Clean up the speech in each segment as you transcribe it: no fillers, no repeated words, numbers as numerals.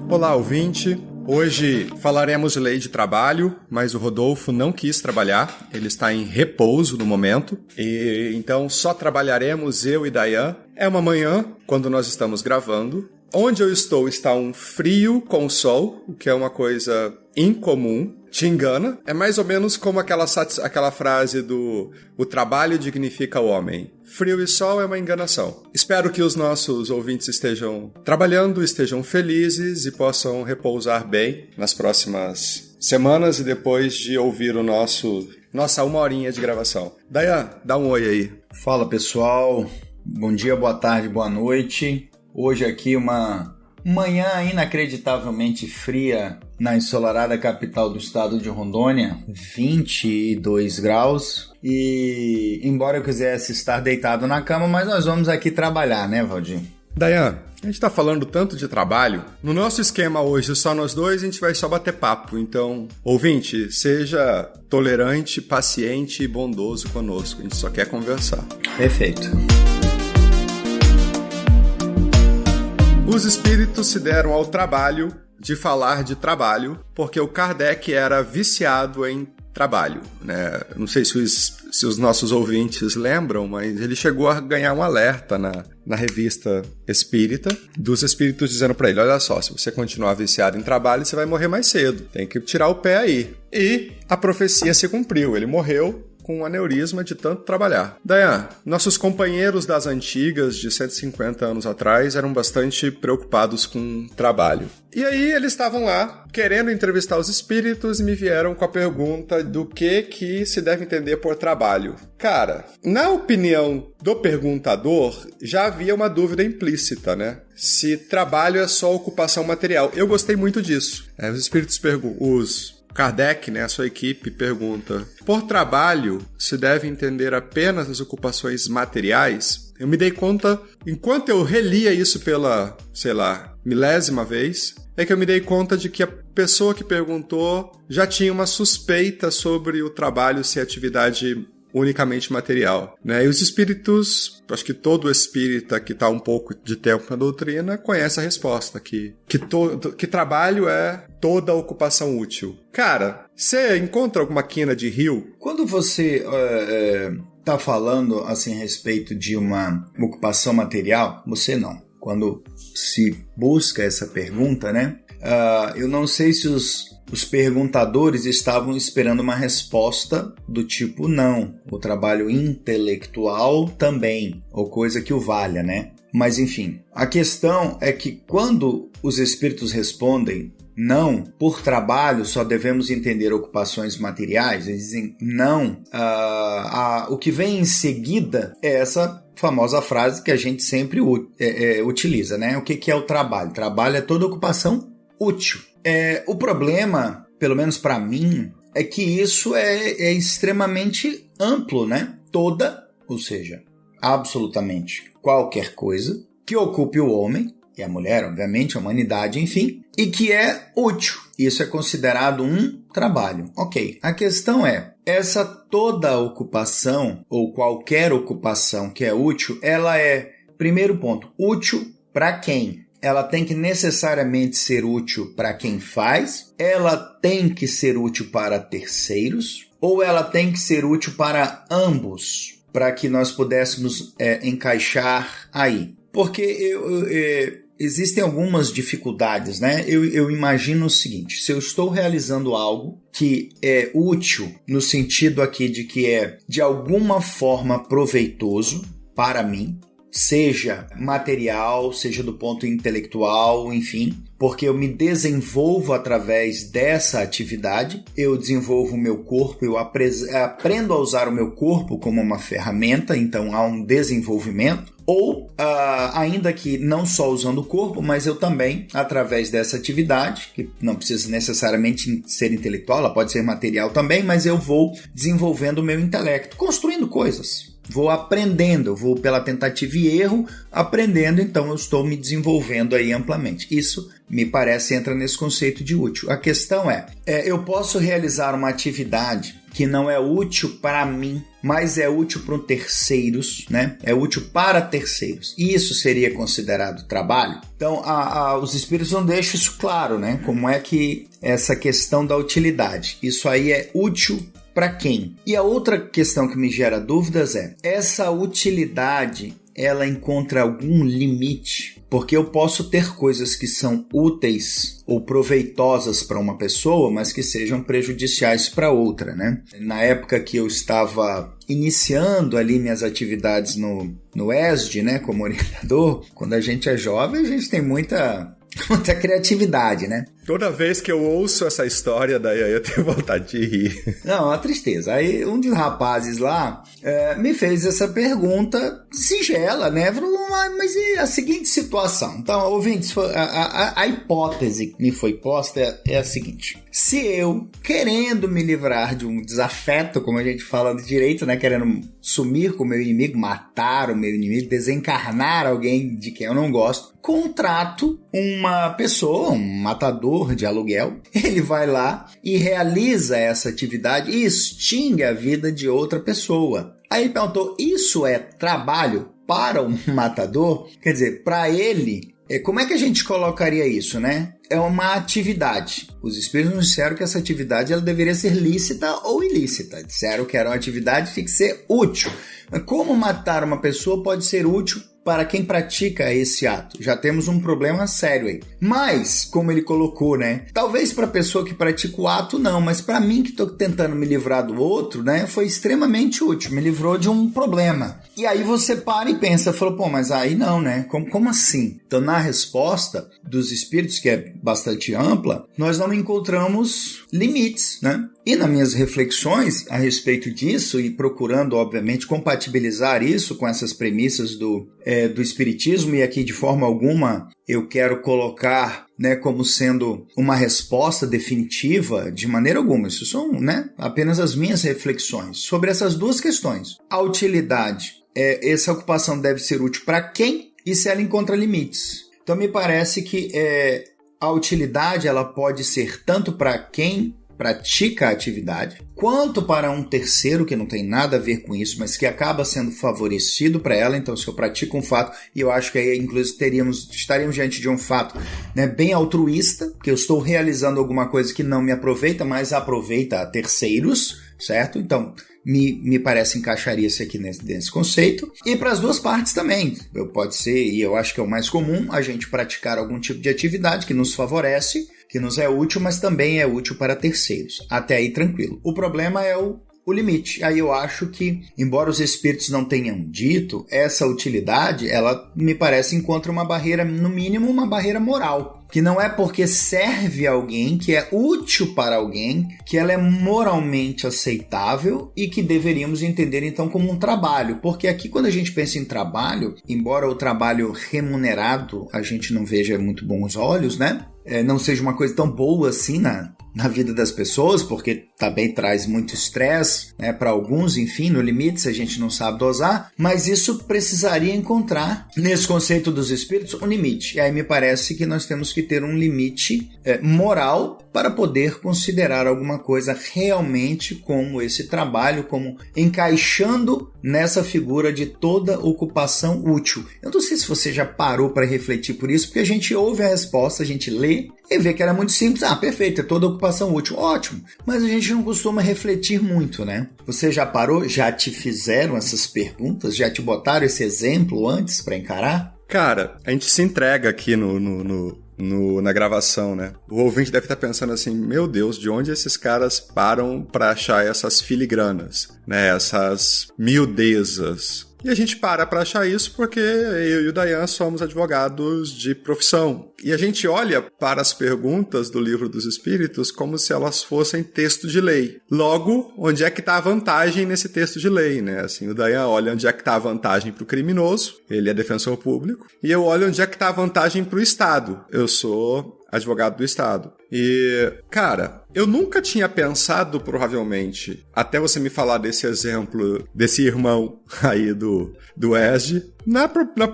Olá, ouvinte. Hoje falaremos de lei de trabalho, mas o Rodolfo não quis trabalhar, ele está em repouso no momento, e então só trabalharemos eu e Dayan. É uma manhã, quando nós estamos gravando. Onde eu estou está um frio com sol, o que é uma coisa incomum. Te engana. É mais ou menos como aquela frase do "o trabalho dignifica o homem". Frio e sol é uma enganação. Espero que os nossos ouvintes estejam trabalhando, estejam felizes e possam repousar bem nas próximas semanas e depois de ouvir o nossa 1 horinha de gravação. Dayan, dá um oi aí. Fala, pessoal. Bom dia, boa tarde, boa noite. Hoje aqui uma manhã inacreditavelmente fria na ensolarada capital do estado de Rondônia, 22 graus. E embora eu quisesse estar deitado na cama, mas nós vamos aqui trabalhar, né, Valdir? Dayan, a gente tá falando tanto de trabalho. No nosso esquema hoje, só nós dois, a gente vai só bater papo. Então, ouvinte, seja tolerante, paciente e bondoso conosco. A gente só quer conversar. Perfeito. Os espíritos se deram ao trabalho de falar de trabalho, porque o Kardec era viciado em trabalho, né? Não sei se os nossos ouvintes lembram, mas ele chegou a ganhar um alerta na revista Espírita, dos espíritos dizendo para ele: olha só, se você continuar viciado em trabalho, você vai morrer mais cedo, tem que tirar o pé aí. E a profecia se cumpriu, ele morreu com um aneurisma de tanto trabalhar. Dayan, nossos companheiros das antigas, de 150 anos atrás, eram bastante preocupados com trabalho. E aí eles estavam lá, querendo entrevistar os espíritos, e me vieram com a pergunta do que se deve entender por trabalho. Cara, na opinião do perguntador, já havia uma dúvida implícita, né? Se trabalho é só ocupação material. Eu gostei muito disso. Os espíritos Kardec, né, a sua equipe, pergunta: por trabalho, se deve entender apenas as ocupações materiais? Eu me dei conta, enquanto eu relia isso pela, milésima vez, é que eu me dei conta de que a pessoa que perguntou já tinha uma suspeita sobre o trabalho ser atividade unicamente material, né? E os espíritos, acho que todo espírita que está um pouco de tempo na doutrina conhece a resposta, que trabalho é toda ocupação útil. Cara, você encontra alguma quina de rio? Quando você está falando assim a respeito de uma ocupação material, você não. Quando se busca essa pergunta, né? Eu não sei se os perguntadores estavam esperando uma resposta do tipo não, o trabalho intelectual também, ou coisa que o valha, né? Mas enfim, a questão é que quando os espíritos respondem não, por trabalho só devemos entender ocupações materiais, eles dizem não, o que vem em seguida é essa famosa frase que a gente sempre utiliza, né? O que é o trabalho? Trabalho é toda ocupação útil. O problema, pelo menos para mim, é que isso é extremamente amplo, né? Ou seja, absolutamente qualquer coisa que ocupe o homem, e a mulher, obviamente, a humanidade, enfim, e que é útil. Isso é considerado um trabalho. Ok, a questão é, essa toda ocupação, ou qualquer ocupação que é útil, ela é, primeiro ponto, útil para quem? Ela tem que necessariamente ser útil para quem faz, ela tem que ser útil para terceiros, ou ela tem que ser útil para ambos, para que nós pudéssemos encaixar aí. Porque existem algumas dificuldades, né? Eu imagino o seguinte: se eu estou realizando algo que é útil, no sentido aqui de que é de alguma forma proveitoso para mim, seja material, seja do ponto intelectual, enfim, porque eu me desenvolvo através dessa atividade, eu desenvolvo o meu corpo, eu aprendo a usar o meu corpo como uma ferramenta, então há um desenvolvimento, ou ainda que não só usando o corpo, mas eu também, através dessa atividade, que não precisa necessariamente ser intelectual, ela pode ser material também, mas eu vou desenvolvendo o meu intelecto, construindo coisas. Vou aprendendo, eu vou pela tentativa e erro aprendendo, então eu estou me desenvolvendo aí amplamente. Isso, me parece, entra nesse conceito de útil. A questão eu posso realizar uma atividade que não é útil para mim, mas é útil para terceiros, né? É útil para terceiros. E isso seria considerado trabalho? Então, os espíritos não deixam isso claro, né? Como é que essa questão da utilidade, isso aí é útil para quem? E a outra questão que me gera dúvidas é, essa utilidade, ela encontra algum limite? Porque eu posso ter coisas que são úteis ou proveitosas para uma pessoa, mas que sejam prejudiciais para outra, né? Na época que eu estava iniciando ali minhas atividades no ESD, né, como orientador, quando a gente é jovem, a gente tem muita criatividade, né? Toda vez que eu ouço essa história, daí eu tenho vontade de rir. Não, uma tristeza. Aí um dos rapazes lá me fez essa pergunta singela, né? Falou, mas e a seguinte situação? Então, ouvintes, a hipótese que me foi posta é a seguinte. Se eu, querendo me livrar de um desafeto, como a gente fala de direito, né? Querendo sumir com o meu inimigo, matar o meu inimigo, desencarnar alguém de quem eu não gosto, contrato uma pessoa, um matador de aluguel, ele vai lá e realiza essa atividade e extingue a vida de outra pessoa. Aí ele perguntou, isso é trabalho para um matador? Quer dizer, para ele, como é que a gente colocaria isso, né? É uma atividade. Os espíritos nos disseram que essa atividade ela deveria ser lícita ou ilícita. Disseram que era uma atividade que tinha que ser útil. Mas como matar uma pessoa pode ser útil para quem pratica esse ato? Já temos um problema sério aí. Mas, como ele colocou, né? Talvez para a pessoa que pratica o ato não, mas para mim que estou tentando me livrar do outro, né? Foi extremamente útil, me livrou de um problema. E aí você para e pensa, falou, pô, mas aí não, né? Como assim? Então, na resposta dos espíritos, que é bastante ampla, nós não encontramos limites, né? E nas minhas reflexões a respeito disso e procurando, obviamente, compatibilizar isso com essas premissas do Espiritismo, e aqui de forma alguma eu quero colocar, né, como sendo uma resposta definitiva, de maneira alguma. Isso são, né, apenas as minhas reflexões sobre essas duas questões. A utilidade, essa ocupação deve ser útil para quem e se ela encontra limites. Então me parece que a utilidade ela pode ser tanto para quem pratica a atividade, quanto para um terceiro que não tem nada a ver com isso, mas que acaba sendo favorecido para ela. Então, se eu pratico um fato, e eu acho que aí, inclusive, estaríamos diante de um fato, né, bem altruísta, que eu estou realizando alguma coisa que não me aproveita, mas aproveita a terceiros, certo? Então, me parece encaixaria-se aqui nesse conceito. E para as duas partes também. Pode ser, e eu acho que é o mais comum, a gente praticar algum tipo de atividade que nos favorece, que nos é útil, mas também é útil para terceiros. Até aí, tranquilo. O problema é o limite. Aí eu acho que, embora os espíritos não tenham dito, essa utilidade, ela me parece encontra uma barreira, no mínimo uma barreira moral. Que não é porque serve a alguém, que é útil para alguém, que ela é moralmente aceitável e que deveríamos entender então como um trabalho. Porque aqui quando a gente pensa em trabalho, embora o trabalho remunerado a gente não veja muito bons olhos, né? Não seja uma coisa tão boa assim na vida das pessoas, porque também traz muito estresse, né, para alguns, enfim, no limite, se a gente não sabe dosar, mas isso precisaria encontrar, nesse conceito dos espíritos, um limite. E aí me parece que nós temos que ter um limite moral para poder considerar alguma coisa realmente como esse trabalho, como encaixando nessa figura de toda ocupação útil. Eu não sei se você já parou para refletir por isso, porque a gente ouve a resposta, a gente lê e vê que era muito simples. Ah, perfeito, é toda ocupação útil. Ótimo. Mas a gente não costuma refletir muito, né? Você já parou? Já te fizeram essas perguntas? Já te botaram esse exemplo antes para encarar? Cara, a gente se entrega aqui na gravação, né? O ouvinte deve estar pensando assim, meu Deus, de onde esses caras param para achar essas filigranas, né? Essas miudezas. E a gente para achar isso porque eu e o Dayan somos advogados de profissão. E a gente olha para as perguntas do Livro dos Espíritos como se elas fossem texto de lei. Logo, onde é que está a vantagem nesse texto de lei, né? Assim, o Dayan olha onde é que está a vantagem para o criminoso, ele é defensor público, e eu olho onde é que está a vantagem para o Estado. Eu sou advogado do Estado. E, cara, eu nunca tinha pensado, provavelmente, até você me falar desse exemplo, desse irmão aí do ESD,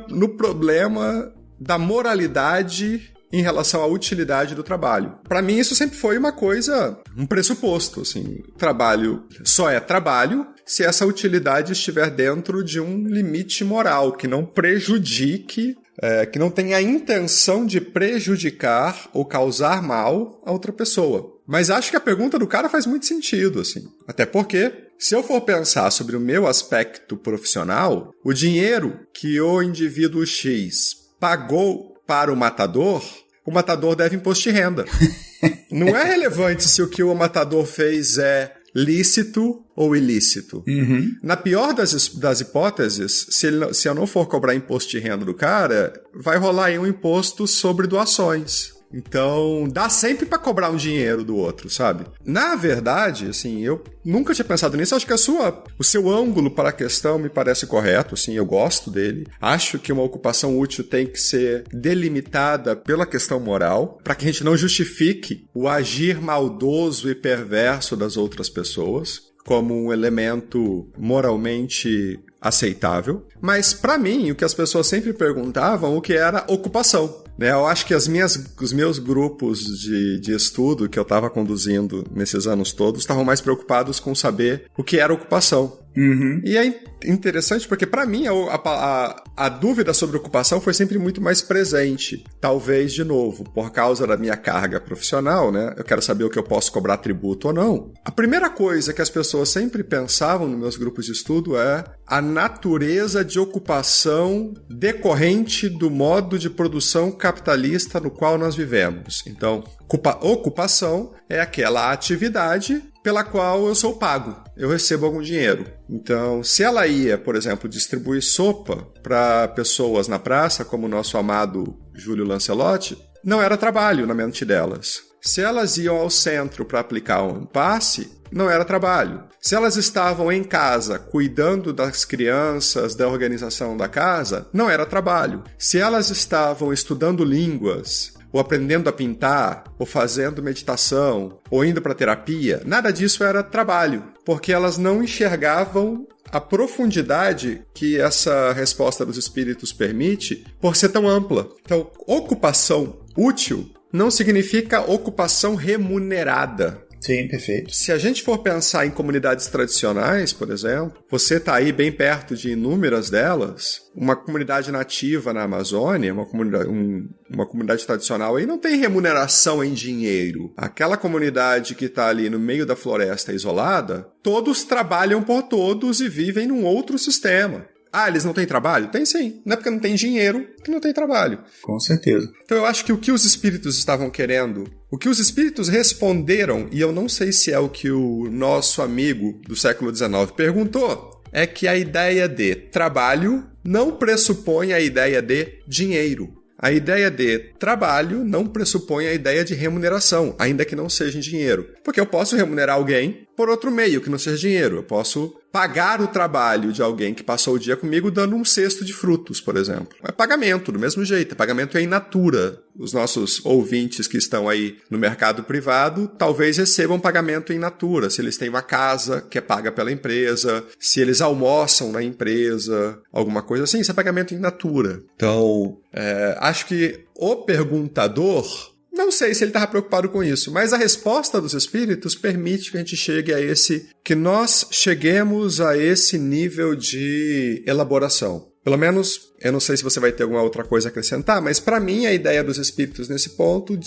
no problema da moralidade em relação à utilidade do trabalho. Para mim, isso sempre foi uma coisa, um pressuposto. Assim, trabalho só é trabalho se essa utilidade estiver dentro de um limite moral, que não prejudique, que não tenha a intenção de prejudicar ou causar mal a outra pessoa. Mas acho que a pergunta do cara faz muito sentido, assim. Até porque, se eu for pensar sobre o meu aspecto profissional, o dinheiro que o indivíduo X pagou para o matador deve imposto de renda. Não é relevante se o que o matador fez é lícito ou ilícito. Uhum. Na pior das hipóteses, se eu não for cobrar imposto de renda do cara, vai rolar aí um imposto sobre doações. Então, dá sempre pra cobrar um dinheiro do outro, sabe? Na verdade, assim, eu nunca tinha pensado nisso. Acho que o seu ângulo para a questão me parece correto, assim, eu gosto dele. Acho que uma ocupação útil tem que ser delimitada pela questão moral, para que a gente não justifique o agir maldoso e perverso das outras pessoas como um elemento moralmente aceitável. Mas, para mim, o que as pessoas sempre perguntavam, o que era ocupação. Eu acho que os meus grupos de estudo que eu estava conduzindo nesses anos todos estavam mais preocupados com saber o que era ocupação. Uhum. E é interessante porque, para mim, a dúvida sobre ocupação foi sempre muito mais presente. Talvez, de novo, por causa da minha carga profissional, né? Eu quero saber o que eu posso cobrar tributo ou não. A primeira coisa que as pessoas sempre pensavam nos meus grupos de estudo é a natureza de ocupação decorrente do modo de produção capitalista no qual nós vivemos. Então, ocupação é aquela atividade pela qual eu sou pago, eu recebo algum dinheiro. Então, se ela ia, por exemplo, distribuir sopa para pessoas na praça, como o nosso amado Júlio Lancelotti, não era trabalho na mente delas. Se elas iam ao centro para aplicar um passe, não era trabalho. Se elas estavam em casa cuidando das crianças, da organização da casa, não era trabalho. Se elas estavam estudando línguas, ou aprendendo a pintar, ou fazendo meditação, ou indo para terapia, nada disso era trabalho, porque elas não enxergavam a profundidade que essa resposta dos espíritos permite por ser tão ampla. Então, ocupação útil não significa ocupação remunerada. Sim, perfeito. Se a gente for pensar em comunidades tradicionais, por exemplo, você está aí bem perto de inúmeras delas, uma comunidade nativa na Amazônia, uma comunidade tradicional aí não tem remuneração em dinheiro. Aquela comunidade que está ali no meio da floresta isolada, todos trabalham por todos e vivem num outro sistema. Ah, eles não têm trabalho? Tem sim. Não é porque não tem dinheiro que não tem trabalho. Com certeza. Então eu acho que o que os espíritos estavam querendo, o que os espíritos responderam, e eu não sei se é o que o nosso amigo do século XIX perguntou, é que a ideia de trabalho não pressupõe a ideia de dinheiro. A ideia de trabalho não pressupõe a ideia de remuneração, ainda que não seja em dinheiro. Porque eu posso remunerar alguém por outro meio, que não seja dinheiro. Eu posso pagar o trabalho de alguém que passou o dia comigo dando um cesto de frutos, por exemplo. É pagamento, do mesmo jeito. Pagamento é in natura. Os nossos ouvintes que estão aí no mercado privado talvez recebam pagamento in natura. Se eles têm uma casa que é paga pela empresa, se eles almoçam na empresa, alguma coisa assim, isso é pagamento in natura. Então, acho que o perguntador, não sei se ele estava preocupado com isso, mas a resposta dos espíritos permite que a gente que nós cheguemos a esse nível de elaboração. Pelo menos, eu não sei se você vai ter alguma outra coisa a acrescentar, mas para mim a ideia dos espíritos nesse ponto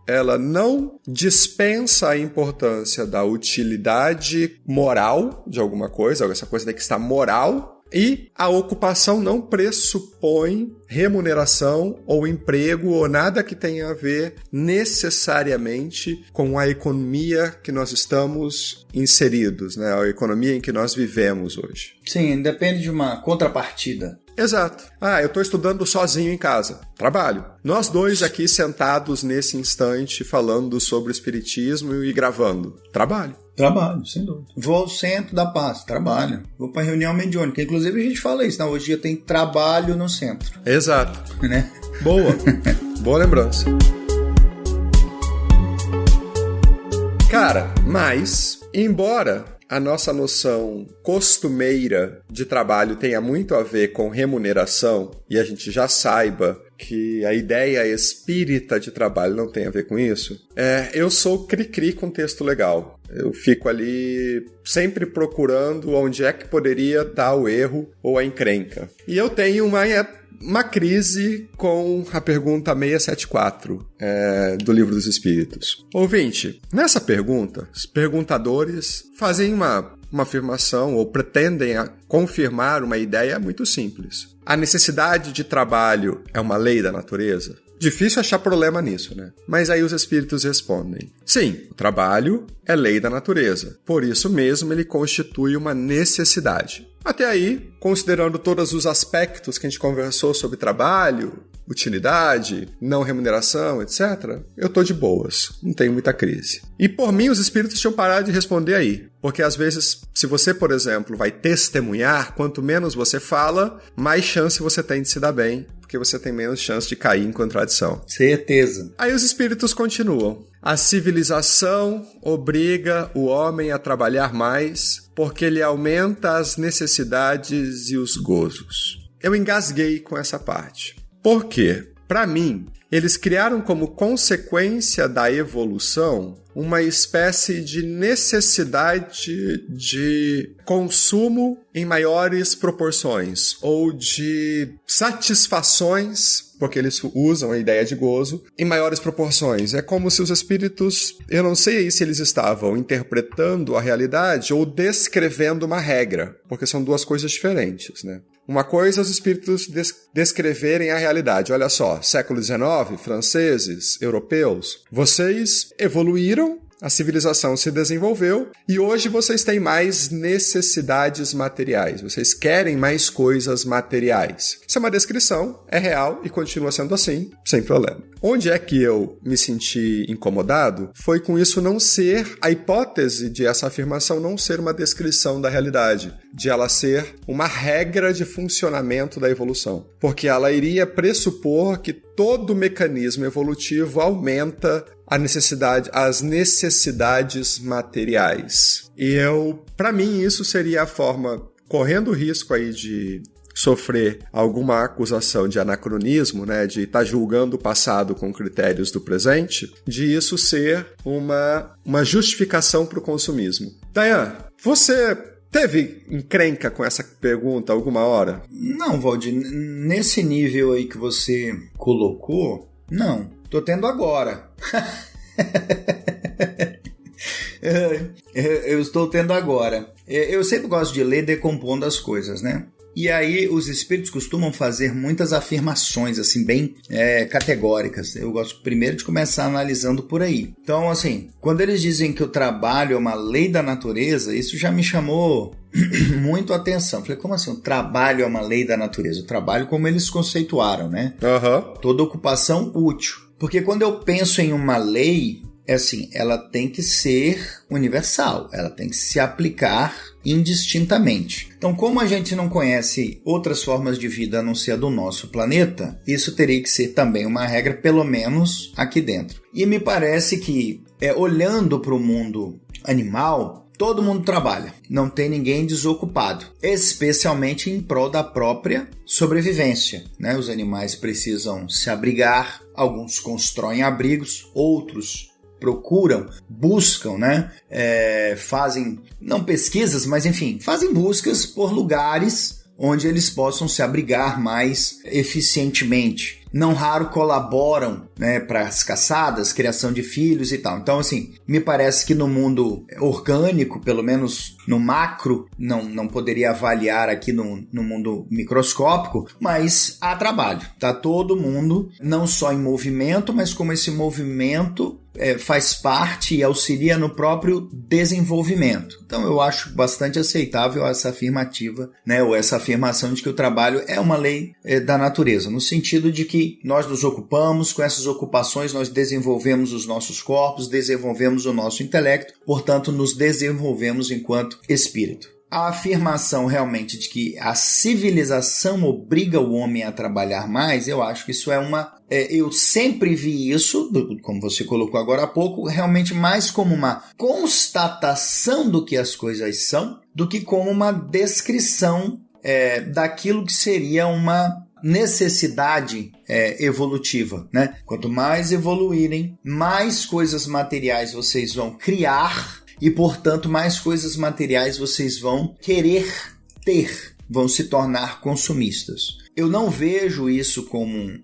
ela não dispensa a importância da utilidade moral de alguma coisa, essa coisa tem que estar moral. E a ocupação não pressupõe remuneração ou emprego ou nada que tenha a ver necessariamente com a economia que nós estamos inseridos, né? A economia em que nós vivemos hoje. Sim, depende de uma contrapartida. Exato. Eu estou estudando sozinho em casa. Trabalho. Nós dois aqui sentados nesse instante falando sobre o espiritismo e gravando. Trabalho. Trabalho, sem dúvida. Vou ao centro da paz, trabalho. Vou para a reunião mediúnica. Inclusive a gente fala isso, hoje em dia tem trabalho no centro. Exato. Né? Boa. Boa lembrança. Cara, mas, embora a nossa noção costumeira de trabalho tenha muito a ver com remuneração e a gente já saiba que a ideia espírita de trabalho não tem a ver com isso, eu sou cri-cri com texto legal. Eu fico ali sempre procurando onde é que poderia estar o erro ou a encrenca. E eu tenho uma crise com a pergunta 674 do Livro dos Espíritos. Ouvinte, nessa pergunta, os perguntadores fazem uma afirmação ou pretendem confirmar uma ideia muito simples. A necessidade de trabalho é uma lei da natureza? Difícil achar problema nisso, né? Mas aí os espíritos respondem: sim, o trabalho é lei da natureza. Por isso mesmo ele constitui uma necessidade. Até aí, considerando todos os aspectos que a gente conversou sobre trabalho, utilidade, não remuneração, etc., eu tô de boas, não tenho muita crise. E por mim, os espíritos tinham parado de responder aí. Porque às vezes, se você, por exemplo, vai testemunhar, quanto menos você fala, mais chance você tem de se dar bem, porque você tem menos chance de cair em contradição. Certeza. Aí os espíritos continuam. A civilização obriga o homem a trabalhar mais porque ele aumenta as necessidades e os gozos. Eu engasguei com essa parte. Por quê? Para mim, eles criaram como consequência da evolução uma espécie de necessidade de consumo em maiores proporções ou de satisfações, porque eles usam a ideia de gozo, em maiores proporções. É como se os espíritos, eu não sei aí se eles estavam interpretando a realidade ou descrevendo uma regra, porque são duas coisas diferentes, né? Uma coisa é os espíritos descreverem a realidade. Olha só, século XIX, franceses, europeus, vocês evoluíram, a civilização se desenvolveu e hoje vocês têm mais necessidades materiais. Vocês querem mais coisas materiais. Isso é uma descrição, é real e continua sendo assim, sem problema. Onde é que eu me senti incomodado foi com isso não ser, a hipótese de essa afirmação não ser uma descrição da realidade, de ela ser uma regra de funcionamento da evolução. Porque ela iria pressupor que todo mecanismo evolutivo aumenta as necessidades materiais. E para mim, isso seria a forma, correndo o risco aí de sofrer alguma acusação de anacronismo, né, de estar julgando o passado com critérios do presente, de isso ser uma justificação para o consumismo. Dayan, você teve encrenca com essa pergunta alguma hora? Não, Valdir, nesse nível aí que você colocou, não. Tô tendo agora. Eu estou tendo agora. Eu sempre gosto de ler decompondo as coisas, né? E aí os espíritos costumam fazer muitas afirmações, assim, bem categóricas. Eu gosto primeiro de começar analisando por aí. Então, assim, quando eles dizem que o trabalho é uma lei da natureza, isso já me chamou muito a atenção. Falei, como assim? O trabalho é uma lei da natureza? O trabalho como eles conceituaram, né? Uhum. Toda ocupação útil. Porque quando eu penso em uma lei, assim, ela tem que ser universal, ela tem que se aplicar indistintamente. Então, como a gente não conhece outras formas de vida a não ser a do nosso planeta, isso teria que ser também uma regra, pelo menos aqui dentro. E me parece que, olhando para o mundo animal, todo mundo trabalha, não tem ninguém desocupado, especialmente em prol da própria sobrevivência, né? Os animais precisam se abrigar, alguns constroem abrigos, outros procuram, buscam, né? Fazem, não pesquisas, mas enfim, fazem buscas por lugares onde eles possam se abrigar mais eficientemente. Não raro colaboram, né, para as caçadas, criação de filhos e tal. Então, assim, me parece que no mundo orgânico, pelo menos no macro, não poderia avaliar aqui no mundo microscópico, mas há trabalho. Tá todo mundo não só em movimento, mas como esse movimento faz parte e auxilia no próprio desenvolvimento. Então eu acho bastante aceitável essa afirmativa, né, ou essa afirmação de que o trabalho é uma lei da natureza, no sentido de que nós nos ocupamos, com essas ocupações nós desenvolvemos os nossos corpos, desenvolvemos o nosso intelecto, portanto nos desenvolvemos enquanto espírito. a afirmação realmente de que a civilização obriga o homem a trabalhar mais, eu acho que isso é eu sempre vi isso, como você colocou agora há pouco, realmente mais como uma constatação do que as coisas são, do que como uma descrição daquilo que seria uma necessidade evolutiva, né? Quanto mais evoluírem, mais coisas materiais vocês vão criar e, portanto, mais coisas materiais vocês vão querer ter, vão se tornar consumistas. Eu não vejo isso como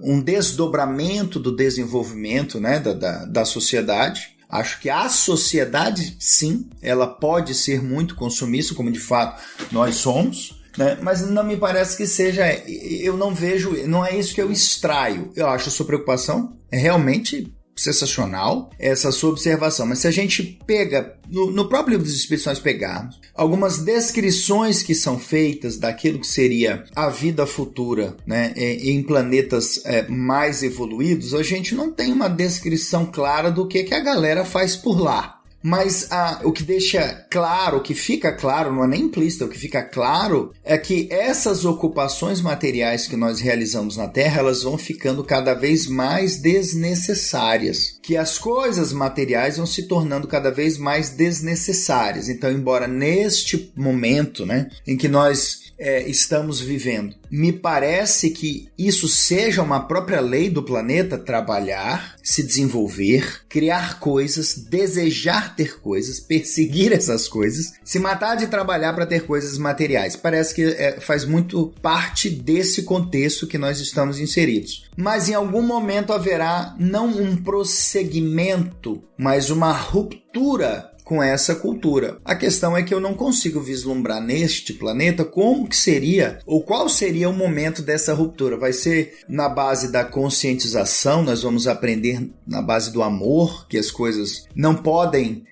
um desdobramento do desenvolvimento, né, da sociedade. Acho que a sociedade, sim, ela pode ser muito consumista, como de fato nós somos, né? Mas não me parece que seja, eu não vejo, não é isso que eu extraio. Eu acho a sua preocupação realmente sensacional, essa sua observação, mas se a gente pega, no próprio Livro dos Espíritos nós pegarmos algumas descrições que são feitas daquilo que seria a vida futura, né, em planetas mais evoluídos, a gente não tem uma descrição clara do que a galera faz por lá. Mas o que deixa claro, o que fica claro, não é nem implícito, o que fica claro é que essas ocupações materiais que nós realizamos na Terra, elas vão ficando cada vez mais desnecessárias. Que as coisas materiais vão se tornando cada vez mais desnecessárias. Então, embora neste momento, né, em que nós estamos vivendo, me parece que isso seja uma própria lei do planeta, trabalhar, se desenvolver, criar coisas, desejar ter coisas, perseguir essas coisas, se matar de trabalhar para ter coisas materiais. Parece que faz muito parte desse contexto que nós estamos inseridos. Mas em algum momento haverá não um prosseguimento, mas uma ruptura com essa cultura. A questão é que eu não consigo vislumbrar neste planeta como que seria, ou qual seria o momento dessa ruptura. Vai ser na base da conscientização, nós vamos aprender na base do amor, que as coisas não podem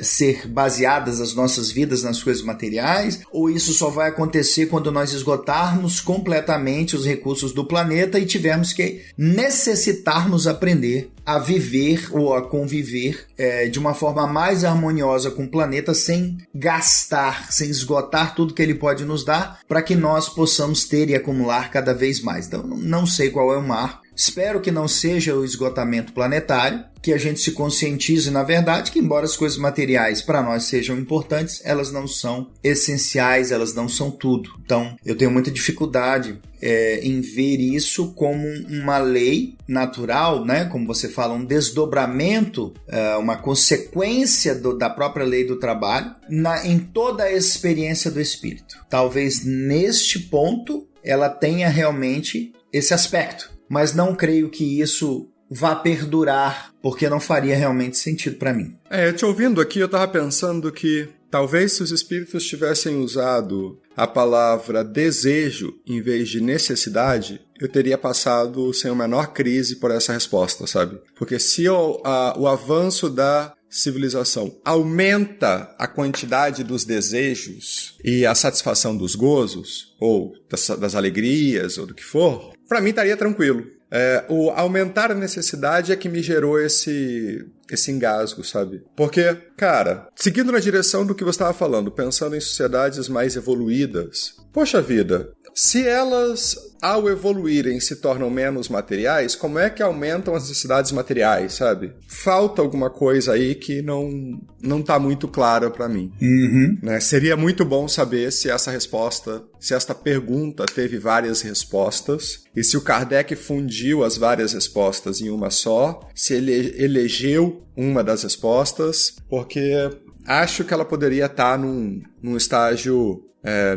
ser baseadas as nossas vidas nas coisas materiais, ou isso só vai acontecer quando nós esgotarmos completamente os recursos do planeta e tivermos que necessitarmos aprender a viver ou a conviver de uma forma mais harmoniosa com o planeta, sem gastar, sem esgotar tudo que ele pode nos dar, para que nós possamos ter e acumular cada vez mais. Então, não sei qual é o mar. Espero que não seja o esgotamento planetário, que a gente se conscientize, na verdade, que embora as coisas materiais para nós sejam importantes, elas não são essenciais, elas não são tudo. Então, eu tenho muita dificuldade em ver isso como uma lei natural, né? Como você fala, um desdobramento, uma consequência da própria lei do trabalho em toda a experiência do espírito. Talvez neste ponto ela tenha realmente esse aspecto, mas não creio que isso vá perdurar, porque não faria realmente sentido para mim. Te ouvindo aqui, eu estava pensando que talvez se os espíritos tivessem usado a palavra desejo em vez de necessidade, eu teria passado sem a menor crise por essa resposta, sabe? Porque se o avanço da civilização aumenta a quantidade dos desejos e a satisfação dos gozos, ou das alegrias, ou do que for, para mim estaria tranquilo. O aumentar a necessidade é que me gerou esse engasgo, sabe? Porque, cara, seguindo na direção do que você estava falando, pensando em sociedades mais evoluídas, poxa vida, se elas, ao evoluírem, se tornam menos materiais, como é que aumentam as necessidades materiais, sabe? Falta alguma coisa aí que não tá muito clara para mim. Uhum. Né? Seria muito bom saber se esta pergunta teve várias respostas, e se o Kardec fundiu as várias respostas em uma só, se ele elegeu uma das respostas, porque acho que ela poderia estar num estágio,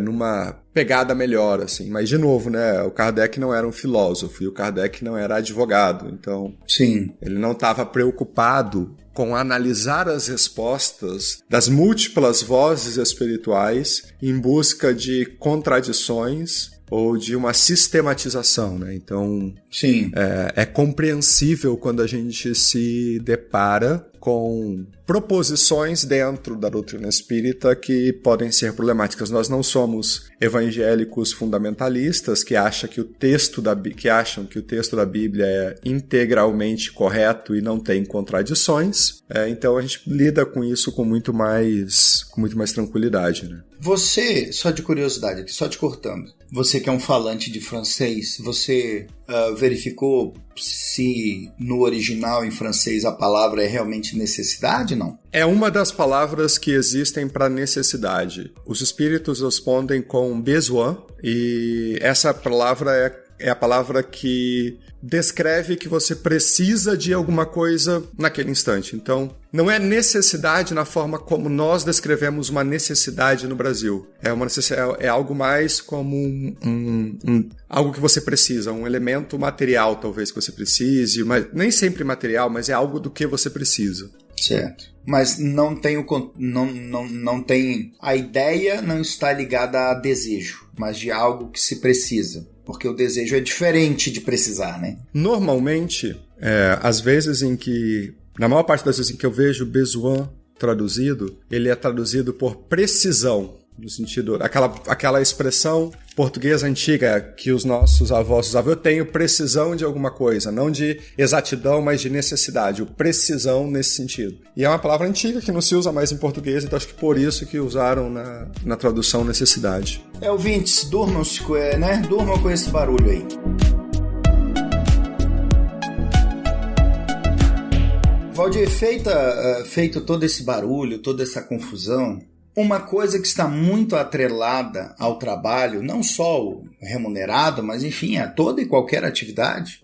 numa pegada melhor, assim. Mas, de novo, né, o Kardec não era um filósofo e o Kardec não era advogado, então sim, ele não estava preocupado com analisar as respostas das múltiplas vozes espirituais em busca de contradições ou de uma sistematização, né? Então, sim, é compreensível quando a gente se depara com proposições dentro da doutrina espírita que podem ser problemáticas. Nós não somos evangélicos fundamentalistas que acham que o texto da Bíblia é integralmente correto e não tem contradições. Então a gente lida com isso com muito mais tranquilidade, né? Você, só de curiosidade aqui, só te cortando, você que é um falante de francês, você verificou se no original em francês a palavra é realmente necessidade, não? É uma das palavras que existem para necessidade. Os espíritos respondem com besoin, e essa palavra é a palavra que descreve que você precisa de alguma coisa naquele instante. Então, não é necessidade na forma como nós descrevemos uma necessidade no Brasil. É algo mais como algo que você precisa, um elemento material talvez que você precise, mas nem sempre material, mas é algo do que você precisa. Certo. Mas não tem a ideia não está ligada a desejo, mas de algo que se precisa. Porque o desejo é diferente de precisar, né? Normalmente, na maior parte das vezes em que eu vejo besoin traduzido, ele é traduzido por precisão, no sentido, aquela expressão portuguesa antiga que os nossos avós usavam. Eu tenho precisão de alguma coisa, não de exatidão, mas de necessidade, o precisão nesse sentido. E é uma palavra antiga que não se usa mais em português, então acho que por isso que usaram na tradução necessidade. Ouvintes, durmam com esse barulho aí. Valdir, feito todo esse barulho, toda essa confusão, uma coisa que está muito atrelada ao trabalho, não só o remunerado, mas enfim, a toda e qualquer atividade,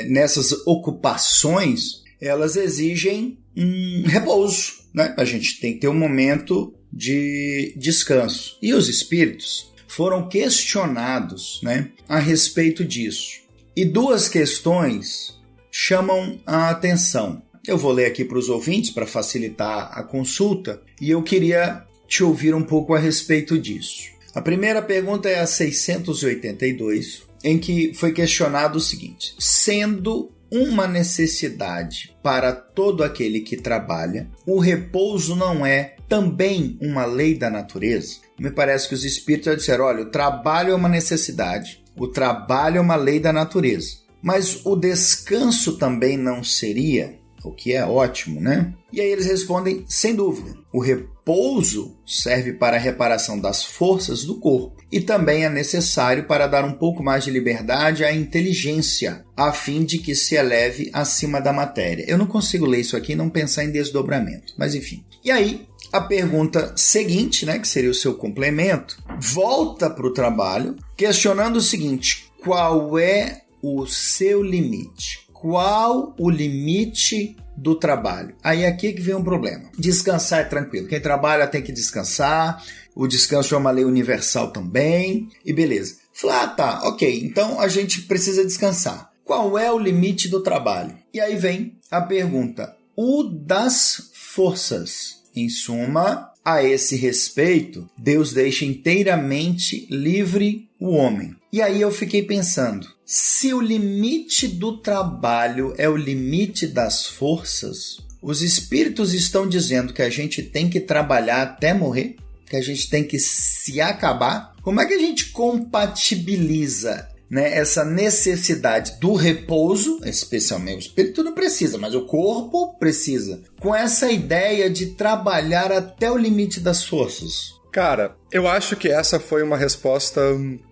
nessas ocupações, elas exigem um repouso, né? A gente tem que ter um momento de descanso. E os espíritos foram questionados, né, a respeito disso. E duas questões chamam a atenção. Eu vou ler aqui para os ouvintes para facilitar a consulta e eu queria te ouvir um pouco a respeito disso. A primeira pergunta é a 682, em que foi questionado o seguinte: sendo uma necessidade para todo aquele que trabalha, o repouso não é também uma lei da natureza? Me parece que os espíritos disseram, olha, o trabalho é uma necessidade, o trabalho é uma lei da natureza, mas o descanso também não seria? O que é ótimo, né? E aí eles respondem, sem dúvida, o repouso serve para a reparação das forças do corpo e também é necessário para dar um pouco mais de liberdade à inteligência, a fim de que se eleve acima da matéria. Eu não consigo ler isso aqui e não pensar em desdobramento, mas enfim. E aí, a pergunta seguinte, né, que seria o seu complemento, volta para o trabalho, questionando o seguinte: qual é o seu limite? Qual o limite do trabalho? Aí aqui que vem um problema. Descansar é tranquilo. Quem trabalha tem que descansar. O descanso é uma lei universal também. E beleza. Falei, tá, ok. Então a gente precisa descansar. Qual é o limite do trabalho? E aí vem a pergunta. O das forças. Em suma, a esse respeito, Deus deixa inteiramente livre o homem. E aí eu fiquei pensando, se o limite do trabalho é o limite das forças, os espíritos estão dizendo que a gente tem que trabalhar até morrer? Que a gente tem que se acabar? Como é que a gente compatibiliza, né, essa necessidade do repouso, especialmente o espírito não precisa, mas o corpo precisa, com essa ideia de trabalhar até o limite das forças? Cara, eu acho que essa foi uma resposta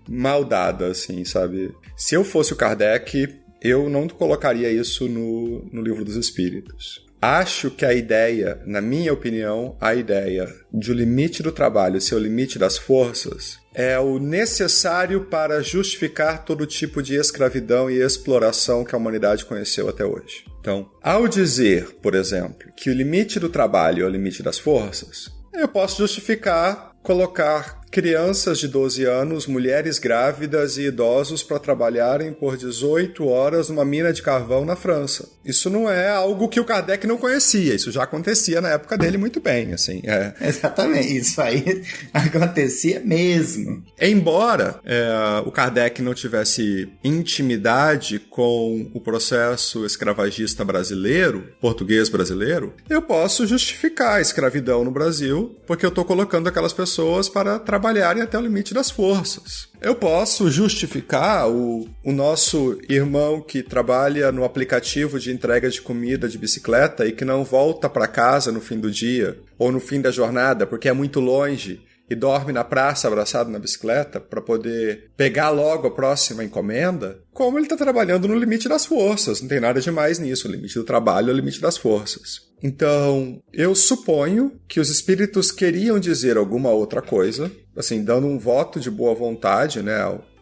mal dada, assim, sabe? Se eu fosse o Kardec, eu não colocaria isso no Livro dos Espíritos. Acho que a ideia, na minha opinião, a ideia de o limite do trabalho ser o limite das forças é o necessário para justificar todo tipo de escravidão e exploração que a humanidade conheceu até hoje. Então, ao dizer, por exemplo, que o limite do trabalho é o limite das forças, eu posso justificar colocar crianças de 12 anos, mulheres grávidas e idosos para trabalharem por 18 horas numa mina de carvão na França. Isso não é algo que o Kardec não conhecia, isso já acontecia na época dele muito bem, assim. Exatamente, isso aí acontecia mesmo. Embora o Kardec não tivesse intimidade com o processo escravagista brasileiro, português brasileiro, eu posso justificar a escravidão no Brasil porque eu estou colocando aquelas pessoas para trabalharem até o limite das forças. Eu posso justificar o nosso irmão que trabalha no aplicativo de entrega de comida de bicicleta e que não volta para casa no fim do dia ou no fim da jornada porque é muito longe e dorme na praça abraçado na bicicleta para poder pegar logo a próxima encomenda, como ele está trabalhando no limite das forças. Não tem nada demais nisso. O limite do trabalho é o limite das forças. Então, eu suponho que os espíritos queriam dizer alguma outra coisa, assim, dando um voto de boa vontade, né,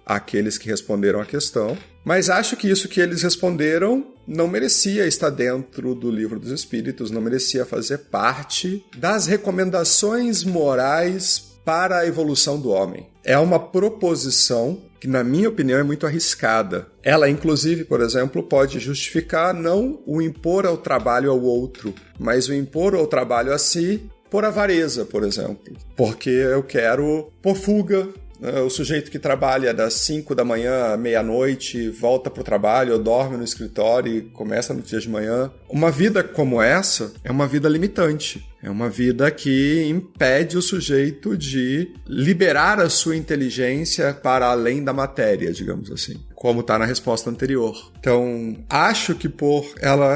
àqueles que responderam a questão, mas acho que isso que eles responderam não merecia estar dentro do Livro dos Espíritos, não merecia fazer parte das recomendações morais para a evolução do homem. É uma proposição que, na minha opinião, é muito arriscada. Ela, inclusive, por exemplo, pode justificar não o impor ao trabalho ao outro, mas o impor ao trabalho a si por avareza, por exemplo. Porque eu quero por fuga. O sujeito que trabalha das 5 da manhã à meia-noite, volta para o trabalho, ou dorme no escritório e começa no dia de manhã. Uma vida como essa é uma vida limitante. É uma vida que impede o sujeito de liberar a sua inteligência para além da matéria, digamos assim, como está na resposta anterior. Então, acho que por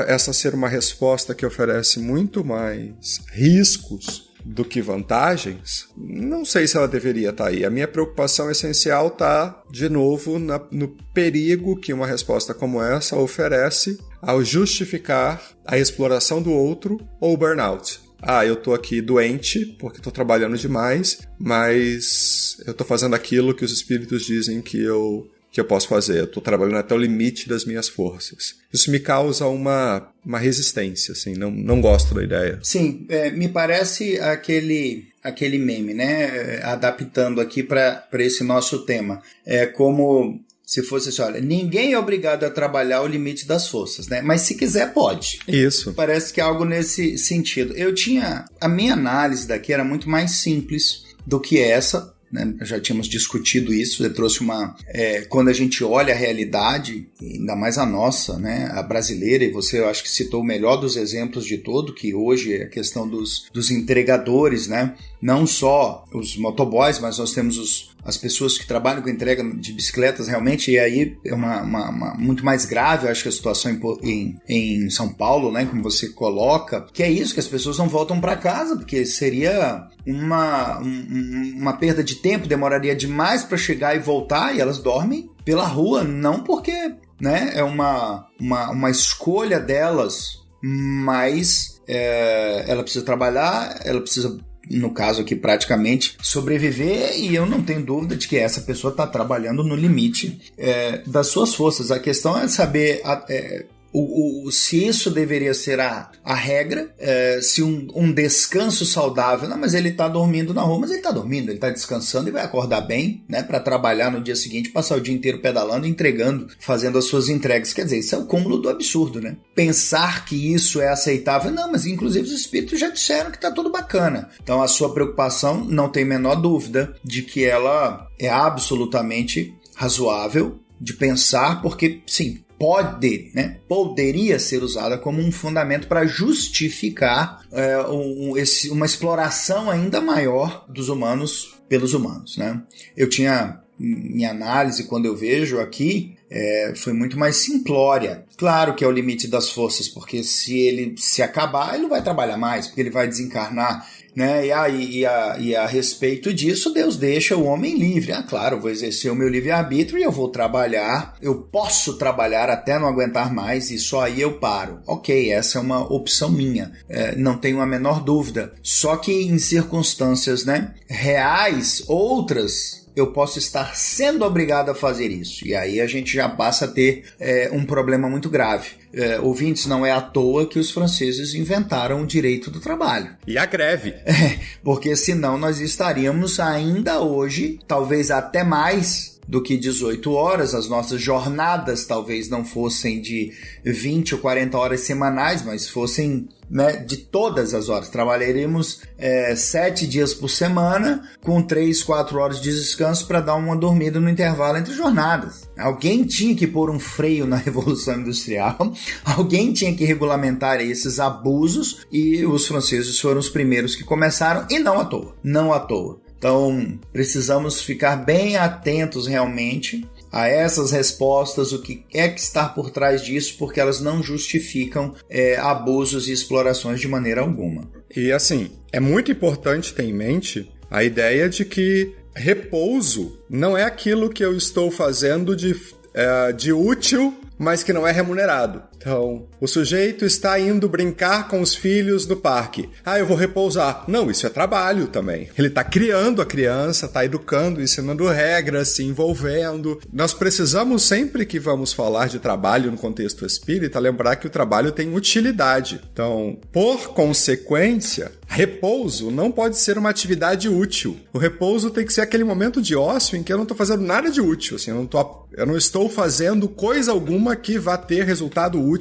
essa ser uma resposta que oferece muito mais riscos do que vantagens, não sei se ela deveria estar aí. A minha preocupação essencial está, de novo, no perigo que uma resposta como essa oferece ao justificar a exploração do outro ou o burnout. Eu tô aqui doente porque tô trabalhando demais, mas eu tô fazendo aquilo que os espíritos dizem que eu posso fazer. Eu tô trabalhando até o limite das minhas forças. Isso me causa uma resistência, assim, não gosto da ideia. Sim, me parece aquele meme, né? Adaptando aqui para esse nosso tema. É como se fosse assim, olha, ninguém é obrigado a trabalhar o limite das forças, né? Mas se quiser, pode. Isso. Parece que é algo nesse sentido. A minha análise daqui era muito mais simples do que essa, né? Já tínhamos discutido isso, eu trouxe quando a gente olha a realidade, ainda mais a nossa, né, a brasileira, e você, eu acho que citou o melhor dos exemplos de todo, que hoje é a questão dos entregadores, né, não só os motoboys, mas nós temos as pessoas que trabalham com entrega de bicicletas realmente, e aí é uma muito mais grave, eu acho que a situação em São Paulo, né, como você coloca, que é isso, que as pessoas não voltam para casa, porque seria uma perda de tempo, demoraria demais para chegar e voltar, e elas dormem pela rua, não porque, né, é uma escolha delas, mas ela precisa trabalhar, ela precisa, no caso aqui, praticamente sobreviver, e eu não tenho dúvida de que essa pessoa está trabalhando no limite das suas forças. A questão é saber se isso deveria ser a regra, se um descanso saudável, não, mas ele está dormindo na rua, mas ele está dormindo, ele está descansando e vai acordar bem, né, para trabalhar no dia seguinte, passar o dia inteiro pedalando, entregando, fazendo as suas entregas. Quer dizer, isso é o cúmulo do absurdo, né? Pensar que isso é aceitável, não, mas inclusive os espíritos já disseram que está tudo bacana. Então a sua preocupação, não tem a menor dúvida de que ela é absolutamente razoável de pensar, porque sim, poderia ser usada como um fundamento para justificar uma exploração ainda maior dos humanos pelos humanos, né? Eu tinha, minha análise, quando eu vejo aqui, foi muito mais simplória. Claro que é o limite das forças, porque se ele se acabar, ele não vai trabalhar mais, porque ele vai desencarnar, né? E a respeito disso, Deus deixa o homem livre. Claro, eu vou exercer o meu livre-arbítrio e eu vou trabalhar, eu posso trabalhar até não aguentar mais e só aí eu paro. Ok, essa é uma opção minha, não tenho a menor dúvida. Só que em circunstâncias, né, reais, outras eu posso estar sendo obrigado a fazer isso. E aí a gente já passa a ter um problema muito grave. Ouvintes, não é à toa que os franceses inventaram o direito do trabalho. E a greve. Porque senão nós estaríamos ainda hoje, talvez até mais do que 18 horas, as nossas jornadas talvez não fossem de 20 ou 40 horas semanais, mas fossem, né, de todas as horas. Trabalharíamos 7 dias por semana, com 3, 4 horas de descanso para dar uma dormida no intervalo entre jornadas. Alguém tinha que pôr um freio na Revolução Industrial, alguém tinha que regulamentar esses abusos, e os franceses foram os primeiros que começaram, e não à toa, não à toa. Então, precisamos ficar bem atentos realmente a essas respostas, o que é que está por trás disso, porque elas não justificam abusos e explorações de maneira alguma. E assim, é muito importante ter em mente a ideia de que repouso não é aquilo que eu estou fazendo de útil, mas que não é remunerado. Então, o sujeito está indo brincar com os filhos no parque. Eu vou repousar. Não, isso é trabalho também. Ele está criando a criança, está educando, ensinando regras, se envolvendo. Nós precisamos, sempre que vamos falar de trabalho no contexto espírita, lembrar que o trabalho tem utilidade. Então, por consequência, repouso não pode ser uma atividade útil. O repouso tem que ser aquele momento de ócio em que eu não estou fazendo nada de útil. Assim, eu não estou fazendo coisa alguma que vá ter resultado útil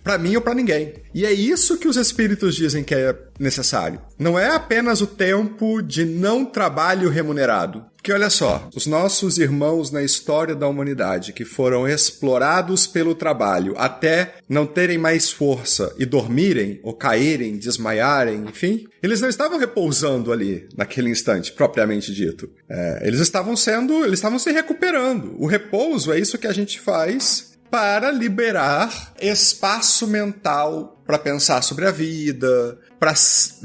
para mim ou para ninguém. E é isso que os espíritos dizem que é necessário. Não é apenas o tempo de não trabalho remunerado. Porque olha só, os nossos irmãos na história da humanidade que foram explorados pelo trabalho até não terem mais força e dormirem, ou caírem, desmaiarem, enfim, eles não estavam repousando ali naquele instante, propriamente dito. Eles estavam se recuperando. O repouso é isso que a gente faz para liberar espaço mental para pensar sobre a vida, para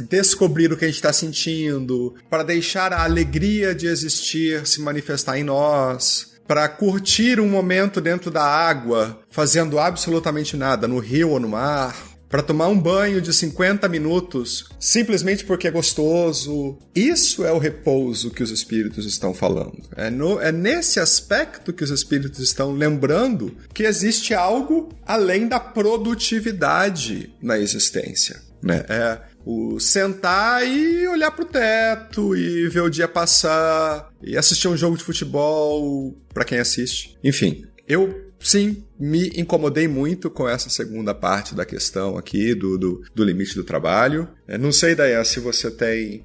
descobrir o que a gente está sentindo, para deixar a alegria de existir se manifestar em nós, para curtir um momento dentro da água, fazendo absolutamente nada, no rio ou no mar, para tomar um banho de 50 minutos, simplesmente porque é gostoso. Isso é o repouso que os espíritos estão falando. É nesse aspecto que os espíritos estão lembrando que existe algo além da produtividade na existência, né? O sentar e olhar pro teto e ver o dia passar e assistir um jogo de futebol, para quem assiste. Enfim, sim, me incomodei muito com essa segunda parte da questão aqui do limite do trabalho. Não sei, Dayan, se você tem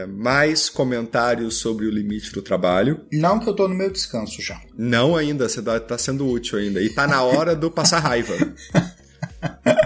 mais comentários sobre o limite do trabalho. Não, que eu tô no meu descanso já. Não ainda, você tá sendo útil ainda. E tá na hora do passar raiva.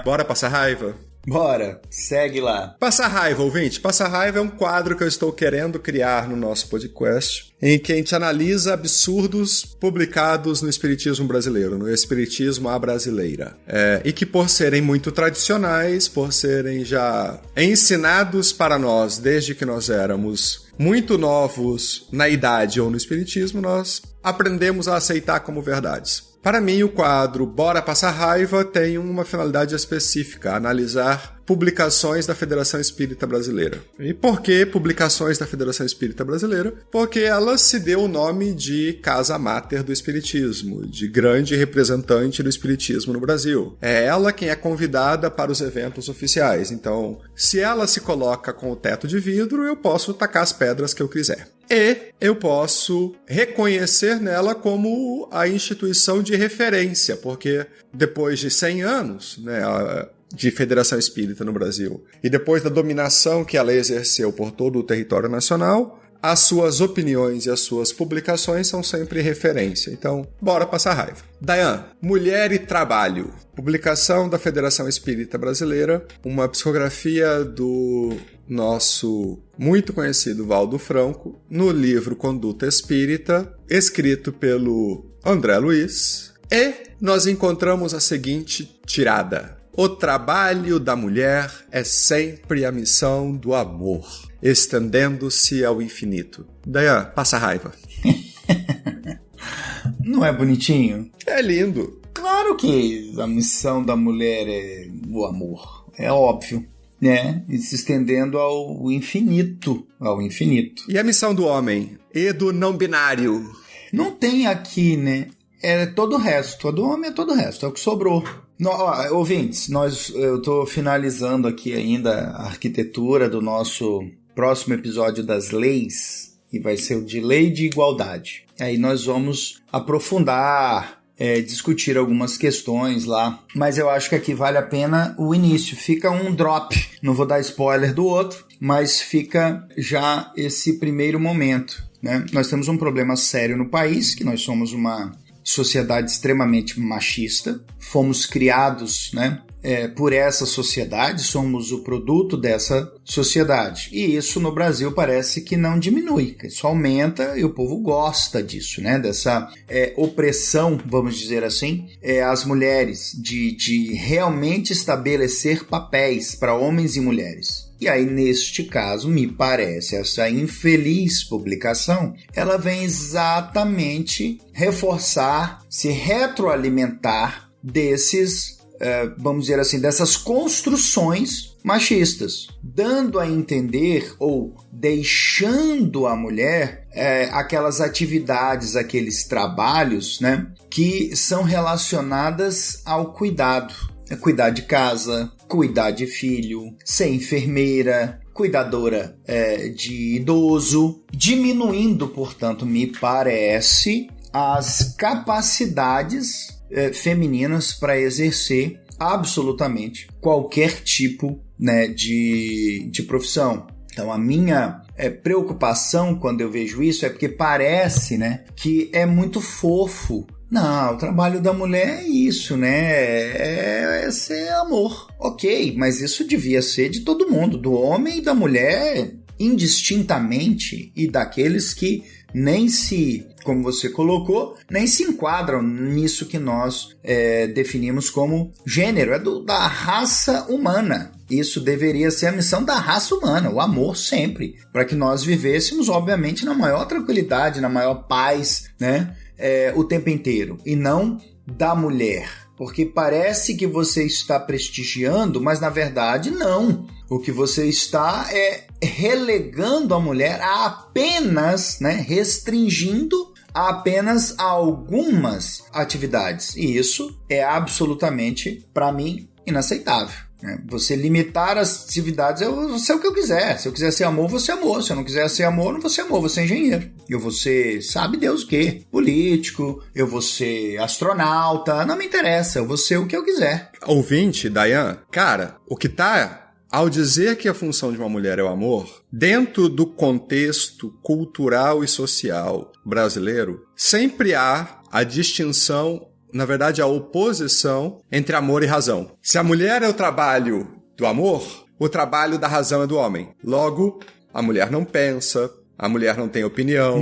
Bora passar raiva? Bora, segue lá. Passar raiva, ouvinte. Passar raiva é um quadro que eu estou querendo criar no nosso podcast, em que a gente analisa absurdos publicados no espiritismo brasileiro, no espiritismo à brasileira. E que por serem muito tradicionais, por serem já ensinados para nós desde que nós éramos muito novos na idade ou no espiritismo, nós aprendemos a aceitar como verdades. Para mim, o quadro Bora Passar Raiva tem uma finalidade específica, analisar publicações da Federação Espírita Brasileira. E por que publicações da Federação Espírita Brasileira? Porque ela se deu o nome de Casa Máter do Espiritismo, de grande representante do Espiritismo no Brasil. É ela quem é convidada para os eventos oficiais. Então, se ela se coloca com o teto de vidro, eu posso tacar as pedras que eu quiser. E eu posso reconhecer nela como a instituição de referência, porque depois de 100 anos, né, de Federação Espírita no Brasil, e depois da dominação que ela exerceu por todo o território nacional, as suas opiniões e as suas publicações são sempre referência. Então, bora passar raiva. Dayan, Mulher e Trabalho. Publicação da Federação Espírita Brasileira, uma psicografia do nosso muito conhecido Valdo Franco, no livro Conduta Espírita, escrito pelo André Luiz, e nós encontramos a seguinte tirada: o trabalho da mulher é sempre a missão do amor, estendendo-se ao infinito. Dayan, passa raiva. Não é bonitinho? É lindo. Claro que a missão da mulher é o amor. É óbvio. né? E se estendendo ao infinito. E a missão do homem? E do não binário? Não tem aqui, né? É todo o resto. Todo homem é todo o resto. É o que sobrou. Ouvintes, eu estou finalizando aqui ainda a arquitetura do nosso próximo episódio das leis, e vai ser o de lei de igualdade. Aí nós vamos aprofundar, discutir algumas questões lá, mas eu acho que aqui vale a pena o início. Fica um drop, não vou dar spoiler do outro, mas fica já esse primeiro momento, né? Nós temos um problema sério no país, que nós somos uma sociedade extremamente machista, fomos criados, né, por essa sociedade, somos o produto dessa sociedade. E isso no Brasil parece que não diminui, que só aumenta, e o povo gosta disso, né, dessa opressão, vamos dizer assim, às mulheres, de realmente estabelecer papéis para homens e mulheres. E aí, neste caso, me parece, essa infeliz publicação, ela vem exatamente reforçar, se retroalimentar desses, vamos dizer assim, dessas construções machistas, dando a entender ou deixando a mulher aquelas atividades, aqueles trabalhos, né, que são relacionadas ao cuidado. Cuidar de casa, cuidar de filho, ser enfermeira, cuidadora de idoso, diminuindo, portanto, me parece, as capacidades femininas para exercer absolutamente qualquer tipo, né, de profissão. Então, a minha preocupação quando eu vejo isso é porque parece, né, que é muito fofo. Não, o trabalho da mulher é isso, né? É ser amor. Ok, mas isso devia ser de todo mundo, do homem e da mulher, indistintamente, e daqueles que nem se, como você colocou, nem se enquadram nisso que nós definimos como gênero, da raça humana. Isso deveria ser a missão da raça humana, o amor sempre, para que nós vivêssemos, obviamente, na maior tranquilidade, na maior paz, né? O tempo inteiro, e não da mulher, porque parece que você está prestigiando, mas na verdade não. O que você está relegando a mulher a apenas, né, restringindo a apenas algumas atividades, e isso é absolutamente, para mim, inaceitável. Você limitar as atividades, eu vou ser o que eu quiser. Se eu quiser ser amor, vou ser amor. Se eu não quiser ser amor, não vou ser amor, vou ser engenheiro. Eu vou ser, sabe Deus o quê? Político, eu vou ser astronauta, não me interessa, eu vou ser o que eu quiser. Ouvinte, Dayan, cara, o que tá, ao dizer que a função de uma mulher é o amor, dentro do contexto cultural e social brasileiro, sempre há a distinção, na verdade, a oposição entre amor e razão. Se a mulher é o trabalho do amor, o trabalho da razão é do homem. Logo, a mulher não pensa, a mulher não tem opinião,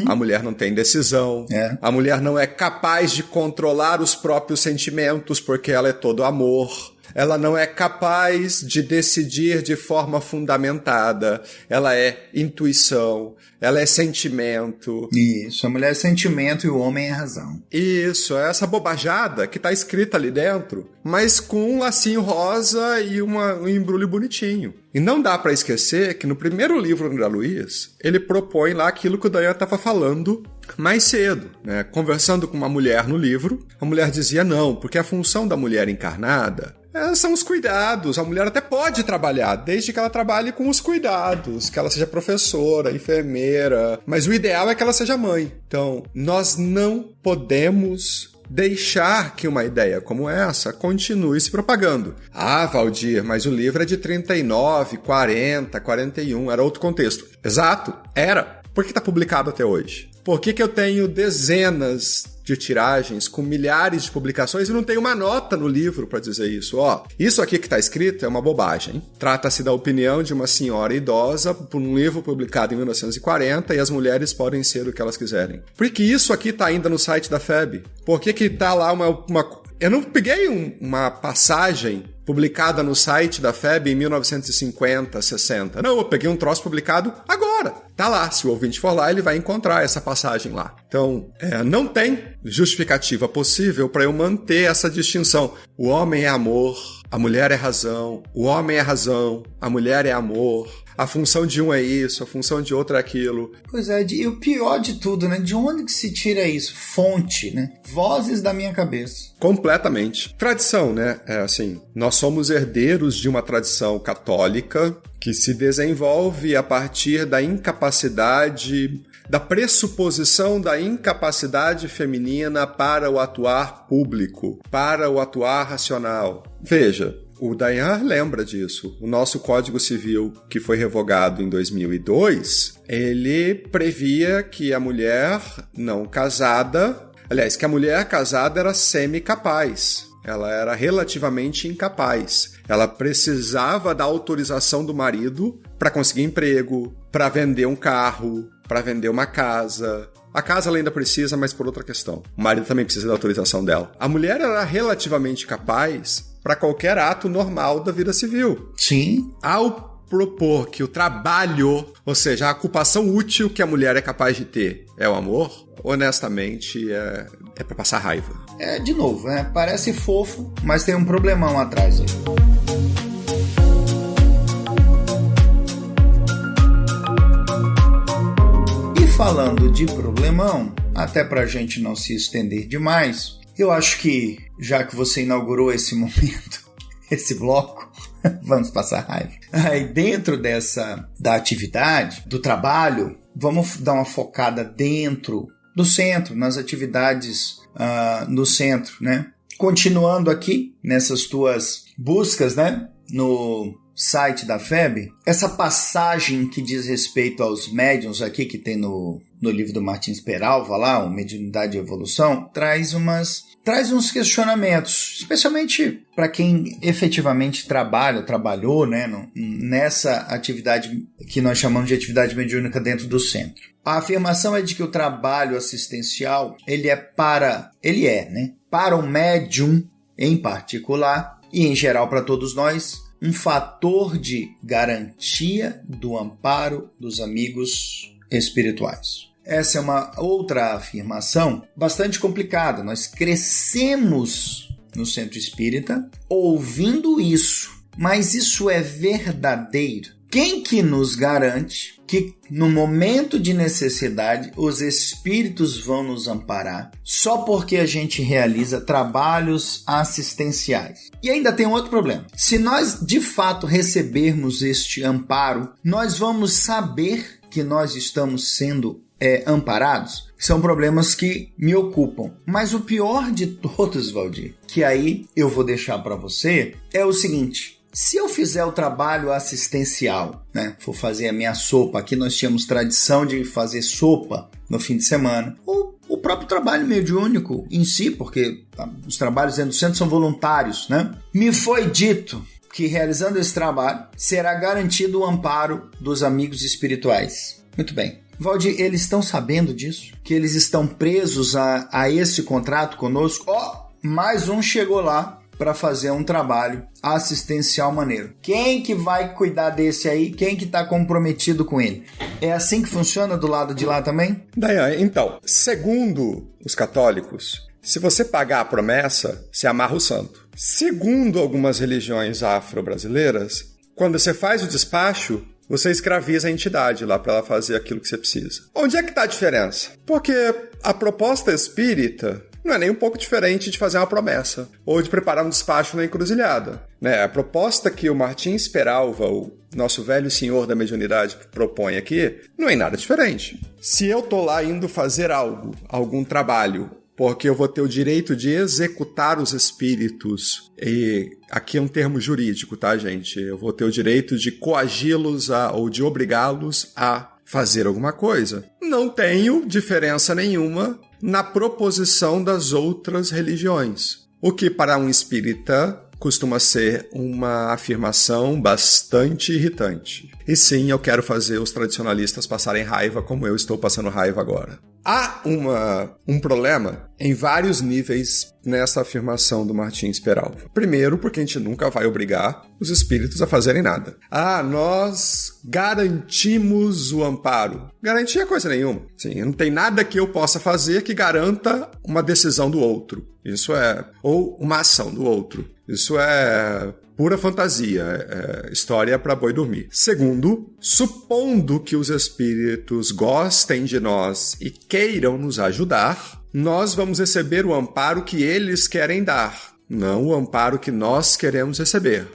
a mulher não tem decisão, a mulher não é capaz de controlar os próprios sentimentos porque ela é todo amor. Ela não é capaz de decidir de forma fundamentada. Ela é intuição, ela é sentimento. Isso, a mulher é sentimento e o homem é razão. Isso, é essa bobajada que tá escrita ali dentro, mas com um lacinho rosa e um embrulho bonitinho. E não dá para esquecer que no primeiro livro do André Luiz, ele propõe lá aquilo que o Dayan estava falando mais cedo, né? Conversando com uma mulher no livro, a mulher dizia não, porque a função da mulher encarnada são os cuidados. A mulher até pode trabalhar, desde que ela trabalhe com os cuidados, que ela seja professora, enfermeira, mas o ideal é que ela seja mãe. Então, nós não podemos deixar que uma ideia como essa continue se propagando. Ah, Valdir, mas o livro é de 39, 40, 41, era outro contexto. Exato, era. Por que está publicado até hoje? Por que eu tenho dezenas de tiragens com milhares de publicações e não tenho uma nota no livro para dizer isso? Ó, isso aqui que está escrito é uma bobagem. Trata-se da opinião de uma senhora idosa por um livro publicado em 1940 e as mulheres podem ser o que elas quiserem. Por que isso aqui está ainda no site da FEB? Por que está lá uma... Eu não peguei uma passagem publicada no site da FEB em 1950, 60. Não, eu peguei um troço publicado agora. tá lá. Se o ouvinte for lá, ele vai encontrar essa passagem lá. Então, não tem justificativa possível para eu manter essa distinção. O homem é amor, a mulher é razão, o homem é razão, a mulher é amor. A função de um é isso, a função de outro é aquilo. Pois é, e o pior de tudo, né? De onde que se tira isso? Fonte, né? Vozes da minha cabeça. Completamente. Tradição, né? Nós somos herdeiros de uma tradição católica que se desenvolve a partir da incapacidade, da pressuposição da incapacidade feminina para o atuar público, para o atuar racional. Veja, o Dayan lembra disso. O nosso Código Civil, que foi revogado em 2002, ele previa que a mulher não casada... Aliás, que a mulher casada era semi-capaz. Ela era relativamente incapaz. Ela precisava da autorização do marido para conseguir emprego, para vender um carro, para vender uma casa. A casa ela ainda precisa, mas por outra questão. O marido também precisa da autorização dela. A mulher era relativamente capaz para qualquer ato normal da vida civil. Sim. Ao propor que o trabalho, ou seja, a ocupação útil que a mulher é capaz de ter é o amor, honestamente, é para passar raiva. De novo, parece fofo, mas tem um problemão atrás aí. E falando de problemão, até pra gente não se estender demais, eu acho que, já que você inaugurou esse momento, esse bloco, vamos passar raiva. Aí dentro da atividade, do trabalho, vamos dar uma focada dentro do centro, nas atividades no centro, né? Continuando aqui, nessas tuas buscas, né? No site da FEB, essa passagem que diz respeito aos médiuns aqui, que tem no livro do Martins Peralva lá, o Mediunidade e Evolução, traz uns questionamentos, especialmente para quem efetivamente trabalhou, né, nessa atividade que nós chamamos de atividade mediúnica dentro do centro. A afirmação é de que o trabalho assistencial, ele é, né, para o médium em particular, e em geral para todos nós, um fator de garantia do amparo dos amigos espirituais. Essa é uma outra afirmação bastante complicada. Nós crescemos no centro espírita ouvindo isso, mas isso é verdadeiro? Quem que nos garante que no momento de necessidade os espíritos vão nos amparar só porque a gente realiza trabalhos assistenciais? E ainda tem um outro problema. Se nós de fato recebermos este amparo, nós vamos saber que nós estamos sendo amparados? São problemas que me ocupam. Mas o pior de todos, Valdir, que aí eu vou deixar para você, é o seguinte: se eu fizer o trabalho assistencial, né, for fazer a minha sopa, aqui nós tínhamos tradição de fazer sopa no fim de semana, ou o próprio trabalho mediúnico em si, porque os trabalhos dentro do centro são voluntários, né? Me foi dito que realizando esse trabalho será garantido o amparo dos amigos espirituais. Muito bem. Valdir, eles estão sabendo disso? Que eles estão presos a esse contrato conosco? Mais um chegou lá para fazer um trabalho assistencial maneiro. Quem que vai cuidar desse aí? Quem que está comprometido com ele? É assim que funciona do lado de lá também? Daí, então, segundo os católicos, se você pagar a promessa, você amarra o santo. Segundo algumas religiões afro-brasileiras, quando você faz o despacho, você escraviza a entidade lá para ela fazer aquilo que você precisa. Onde é que está a diferença? Porque a proposta espírita não é nem um pouco diferente de fazer uma promessa ou de preparar um despacho na encruzilhada, né? A proposta que o Martins Peralva, o nosso velho senhor da mediunidade, propõe aqui, não é nada diferente. Se eu tô lá indo fazer algum trabalho, porque eu vou ter o direito de executar os espíritos, e aqui é um termo jurídico, tá, gente? Eu vou ter o direito de coagi-los ou de obrigá-los a fazer alguma coisa. Não tenho diferença nenhuma na proposição das outras religiões. O que para um espírita costuma ser uma afirmação bastante irritante. E sim, eu quero fazer os tradicionalistas passarem raiva como eu estou passando raiva agora. Há um problema em vários níveis nessa afirmação do Martins Peralva. Primeiro, porque a gente nunca vai obrigar os espíritos a fazerem nada. nós garantimos o amparo. Garantia coisa nenhuma. Sim, não tem nada que eu possa fazer que garanta uma decisão do outro. Ou uma ação do outro. Isso é pura fantasia, história para boi dormir. Segundo, supondo que os espíritos gostem de nós e queiram nos ajudar, nós vamos receber o amparo que eles querem dar, não o amparo que nós queremos receber.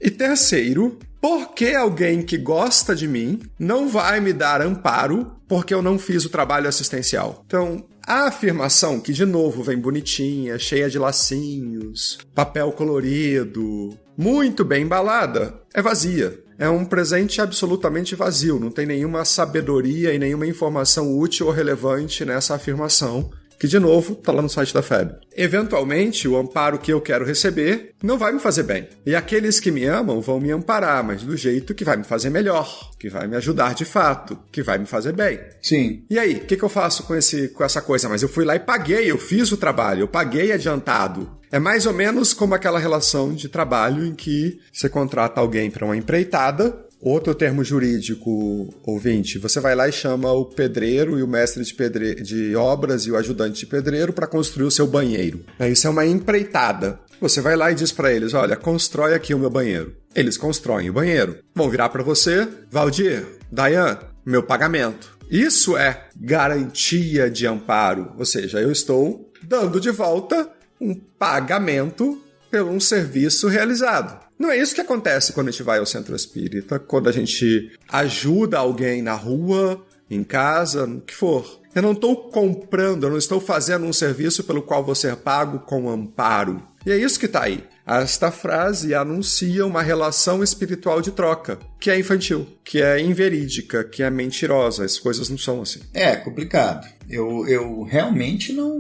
E terceiro, por que alguém que gosta de mim não vai me dar amparo porque eu não fiz o trabalho assistencial? Então, a afirmação, que de novo vem bonitinha, cheia de lacinhos, papel colorido, muito bem embalada, é vazia. É um presente absolutamente vazio, não tem nenhuma sabedoria e nenhuma informação útil ou relevante nessa afirmação, que de novo está lá no site da FEB. Eventualmente, o amparo que eu quero receber não vai me fazer bem. E aqueles que me amam vão me amparar, mas do jeito que vai me fazer melhor, que vai me ajudar de fato, que vai me fazer bem. Sim. E aí, o que eu faço com essa coisa? Mas eu fui lá e paguei, eu fiz o trabalho, eu paguei adiantado. É mais ou menos como aquela relação de trabalho em que você contrata alguém para uma empreitada. Outro termo jurídico, ouvinte, você vai lá e chama o pedreiro e o mestre de obras e o ajudante de pedreiro para construir o seu banheiro. Isso é uma empreitada. Você vai lá e diz para eles, olha, constrói aqui o meu banheiro. Eles constroem o banheiro. Vão virar para você, Valdir, Dayan, meu pagamento. Isso é garantia de amparo, ou seja, eu estou dando de volta um pagamento por um serviço realizado. Não é isso que acontece quando a gente vai ao centro espírita, quando a gente ajuda alguém na rua, em casa, no que for. Eu não estou comprando, eu não estou fazendo um serviço pelo qual vou ser pago com amparo. E é isso que está aí. Esta frase anuncia uma relação espiritual de troca, que é infantil, que é inverídica, que é mentirosa. As coisas não são assim. É complicado. Eu realmente não...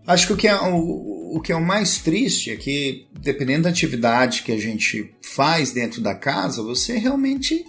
Acho que o que é o mais triste é que, dependendo da atividade que a gente faz dentro da casa, você realmente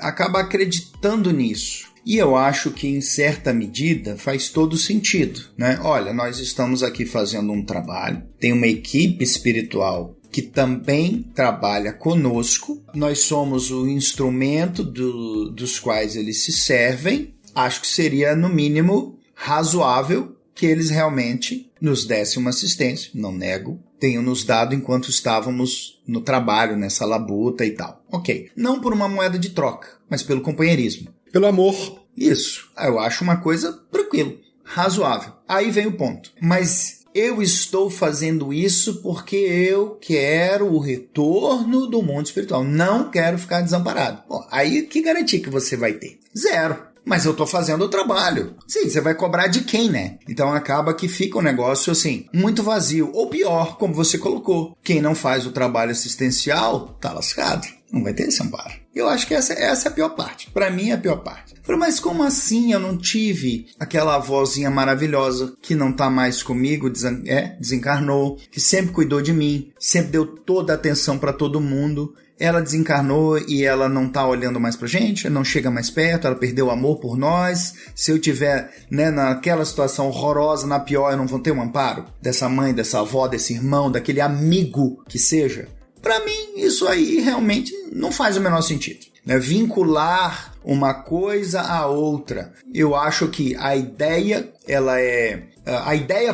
acaba acreditando nisso. E eu acho que, em certa medida, faz todo sentido, né? Olha, nós estamos aqui fazendo um trabalho, tem uma equipe espiritual que também trabalha conosco, nós somos o instrumento dos quais eles se servem. Acho que seria, no mínimo, razoável que eles realmente nos dessem uma assistência, não nego, tenham nos dado enquanto estávamos no trabalho, nessa labuta e tal. Ok, não por uma moeda de troca, mas pelo companheirismo. Pelo amor. Isso, eu acho uma coisa tranquila, razoável. Aí vem o ponto. Mas eu estou fazendo isso porque eu quero o retorno do mundo espiritual, não quero ficar desamparado. Bom, aí que garantia que você vai ter? Zero. Mas eu tô fazendo o trabalho. Sim, você vai cobrar de quem, né? Então acaba que fica um negócio assim, muito vazio. Ou pior, como você colocou, quem não faz o trabalho assistencial tá lascado. Não vai ter esse amparo. Eu acho que essa é a pior parte. Pra mim é a pior parte. Eu falei, mas como assim eu não tive aquela avózinha maravilhosa que não tá mais comigo, desencarnou, que sempre cuidou de mim, sempre deu toda a atenção pra todo mundo. Ela desencarnou e ela não tá olhando mais pra gente, não chega mais perto, ela perdeu o amor por nós. Se eu tiver, naquela situação horrorosa, na pior, eu não vou ter um amparo dessa mãe, dessa avó, desse irmão, daquele amigo que seja. Pra mim, isso aí realmente não faz o menor sentido. Vincular uma coisa a outra. Eu acho que a ideia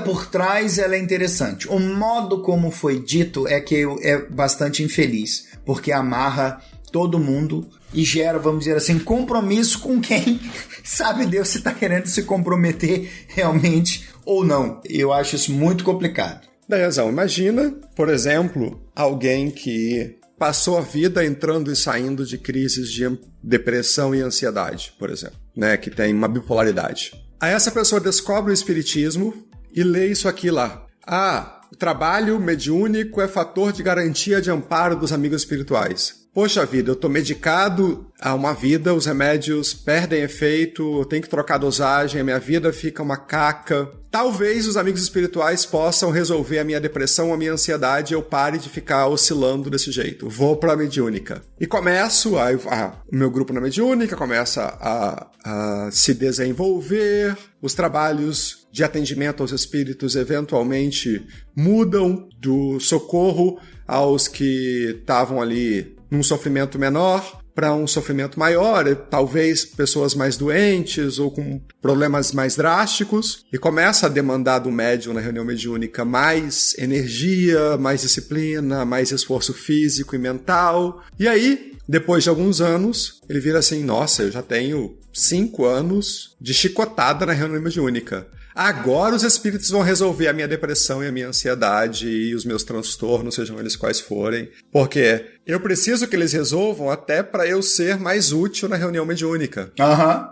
por trás ela é interessante. O modo como foi dito é bastante infeliz, porque amarra todo mundo e gera, vamos dizer assim, compromisso com quem sabe Deus se está querendo se comprometer realmente ou não. Eu acho isso muito complicado. Daí, razão. Imagina, por exemplo, alguém que passou a vida entrando e saindo de crises de depressão e ansiedade, por exemplo, que tem uma bipolaridade. Aí essa pessoa descobre o espiritismo e lê isso aqui lá. trabalho mediúnico é fator de garantia de amparo dos amigos espirituais. Poxa vida, eu tô medicado há uma vida, os remédios perdem efeito, eu tenho que trocar dosagem, a minha vida fica uma caca. Talvez os amigos espirituais possam resolver a minha depressão, a minha ansiedade, e eu pare de ficar oscilando desse jeito. Vou pra mediúnica. E começo, o meu grupo na mediúnica começa a se desenvolver, os trabalhos de atendimento aos espíritos eventualmente mudam do socorro aos que estavam ali num sofrimento menor para um sofrimento maior, talvez pessoas mais doentes ou com problemas mais drásticos, e começa a demandar do médium na reunião mediúnica mais energia, mais disciplina, mais esforço físico e mental. E aí, depois de alguns anos, ele vira assim, nossa, eu já tenho 5 anos de chicotada na reunião mediúnica. Agora os espíritos vão resolver a minha depressão e a minha ansiedade e os meus transtornos, sejam eles quais forem. Porque eu preciso que eles resolvam até para eu ser mais útil na reunião mediúnica.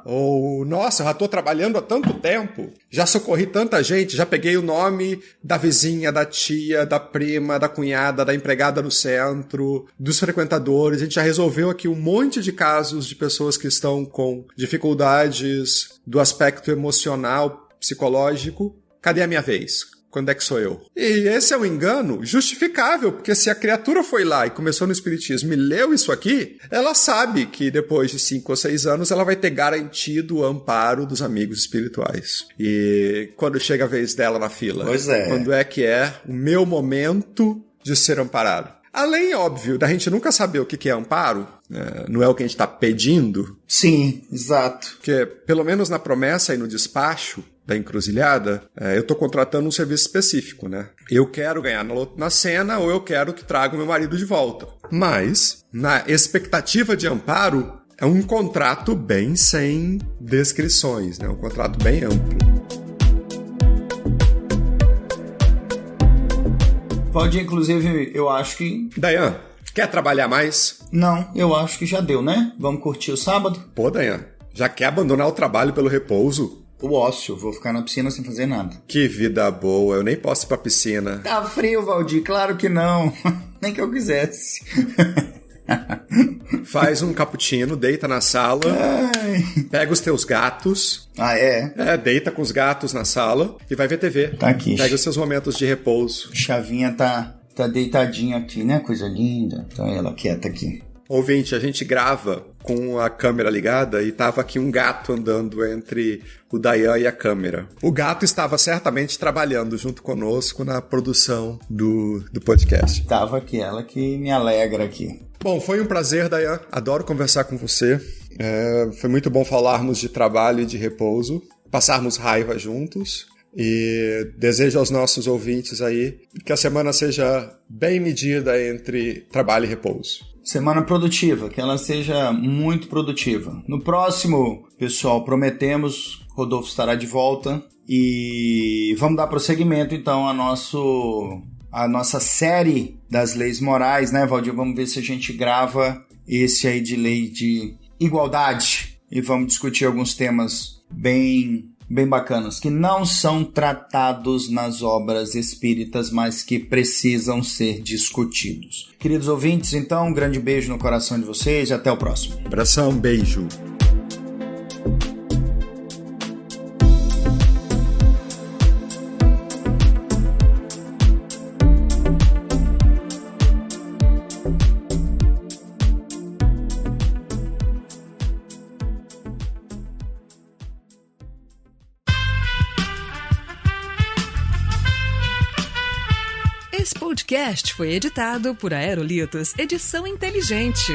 Ou, nossa, eu já estou trabalhando há tanto tempo, já socorri tanta gente, já peguei o nome da vizinha, da tia, da prima, da cunhada, da empregada do centro, dos frequentadores. A gente já resolveu aqui um monte de casos de pessoas que estão com dificuldades do aspecto emocional, psicológico. Cadê a minha vez? Quando é que sou eu? E esse é um engano justificável, porque se a criatura foi lá e começou no espiritismo e leu isso aqui, ela sabe que depois de 5 ou 6 anos ela vai ter garantido o amparo dos amigos espirituais. E quando chega a vez dela na fila? Pois é. Quando é que é o meu momento de ser amparado? Além, óbvio, da gente nunca saber o que é amparo, não é o que a gente está pedindo. Sim, exato. Porque, pelo menos na promessa e no despacho da encruzilhada, eu estou contratando um serviço específico, né? Eu quero ganhar na cena ou eu quero que traga o meu marido de volta. Mas, na expectativa de amparo, é um contrato bem sem descrições, né? Um contrato bem amplo. Pode, inclusive, eu acho que... Dayan, quer trabalhar mais? Não, eu acho que já deu, né? Vamos curtir o sábado? Pô, Dayan, já quer abandonar o trabalho pelo repouso? O ócio, vou ficar na piscina sem fazer nada. Que vida boa, eu nem posso ir pra piscina. Tá frio, Valdir, claro que não. Nem que eu quisesse. Faz um cappuccino, deita na sala, pega os teus gatos. Ah, é? Deita com os gatos na sala e vai ver TV. Tá aqui. Pega os seus momentos de repouso. Chavinha tá deitadinha aqui, né? Coisa linda. Tá ela quieta aqui. Ouvinte, a gente grava com a câmera ligada e tava aqui um gato andando entre o Dayan e a câmera. O gato estava certamente trabalhando junto conosco na produção do podcast. Tava aqui, ela que me alegra aqui. Bom, foi um prazer, Dayan. Adoro conversar com você. Foi muito bom falarmos de trabalho e de repouso, passarmos raiva juntos. E desejo aos nossos ouvintes aí que a semana seja bem medida entre trabalho e repouso. Semana produtiva, que ela seja muito produtiva. No próximo, pessoal, prometemos, Rodolfo estará de volta e vamos dar prosseguimento então a nossa série das leis morais, né, Valdir? Vamos ver se a gente grava esse aí de lei de igualdade e vamos discutir alguns temas bem bacanas, que não são tratados nas obras espíritas, mas que precisam ser discutidos. Queridos ouvintes, então, um grande beijo no coração de vocês e até o próximo. Abração, beijo. Esse podcast foi editado por Aerolitos Edição Inteligente.